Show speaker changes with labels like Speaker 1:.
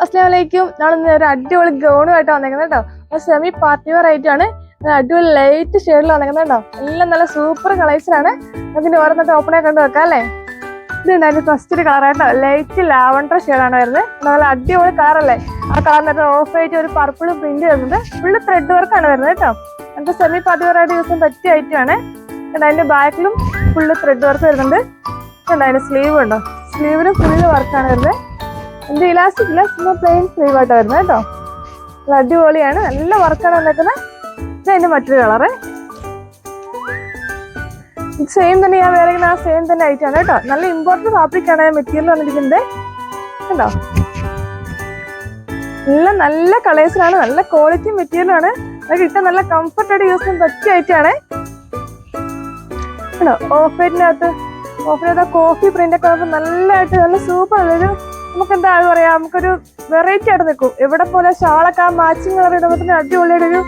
Speaker 1: അസ്സലാമലൈക്കും. നാളെ ഒരു അടിപൊളി ഗൗണുമായിട്ട് വന്നേക്കുന്നത് കേട്ടോ. സെമി പാർട്ടി വെയർ ആയിട്ടാണ്. അടിപൊളി ലൈറ്റ് ഷെയ്ഡിൽ വന്നേക്കുന്നത് കേട്ടോ. എല്ലാം നല്ല സൂപ്പർ കളേഴ്സിലാണ്. അതിന് ഓരോന്നിട്ട് ഓപ്പണായി കണ്ടു വെക്കാം അല്ലേ. ഇതുണ്ടായിരുന്നു ഫസ്റ്റ് ഒരു കളറായിട്ടോ. ലൈറ്റ് ലാവണ്ടർ ഷെയ്ഡാണ് വരുന്നത്. നല്ല അടിപൊളി കളറല്ലേ. ആ കളറിനകത്ത് ഓഫ് ആയിട്ട് ഒരു പർപ്പിൾ പ്രിന്റ് വരുന്നുണ്ട്. ഫുള്ള് ത്രെഡ് വർക്കാണ് വരുന്നത് കേട്ടോ. നമുക്ക് സെമി പാർട്ടി വെയർ ആയിട്ട് യൂസ് ചെയ്യാൻ പറ്റിയ ഐറ്റമാണ്. അതിന്റെ ബാക്കിലും ഫുള്ള് ത്രെഡ് വർക്ക് വരുന്നുണ്ട്. അതിന്റെ സ്ലീവ് ഉണ്ടോ, സ്ലീവിലും ഫുള്ള് വർക്കാണ് വരുന്നത്. എന്റെ ഇലാസ്റ്റിക് ഇല്ല, ചുമ്മാ പ്ലെയിൻ സ്ലീവ് ആയിട്ട് വരുന്നത് കേട്ടോ. നല്ല അടിപൊളിയാണ്, നല്ല വർക്കാണ് വന്നേക്കുന്നത്. ഇത് അതിന്റെ മറ്റൊരു കളറ്. സെയിം തന്നെ ഞാൻ വേറെ ആ സെയിം തന്നെ ആയിട്ടാണ് കേട്ടോ. നല്ല ഇമ്പോർട്ടന്റ് ഫാബ്രിക് ആണ് മെറ്റീരിയൽ വന്നിരിക്കുന്നത് കേട്ടോ. എല്ലാം നല്ല കളേഴ്സിലാണ്, നല്ല ക്വാളിറ്റി മെറ്റീരിയൽ ആണ്. അത് കിട്ടാൻ നല്ല കംഫർട്ടായിട്ട് യൂസ് ചെയ്യാൻ പറ്റിയ ഐറ്റാണ് കേട്ടോ. ഓഫിനകത്ത് കോഫി പ്രിന്റ് ഒക്കെ നല്ലതായിട്ട് നല്ല സൂപ്പർ ഒരു നമുക്ക് എന്താ പറയാ, നമുക്കൊരു വെറൈറ്റി ആയിട്ട് നിൽക്കും. എവിടെ പോലെ ഷാളൊക്കെ ആ മാച്ചിങ് കളർ ഇടുമ്പോൾ അടിപൊളിയായിട്ടൊരു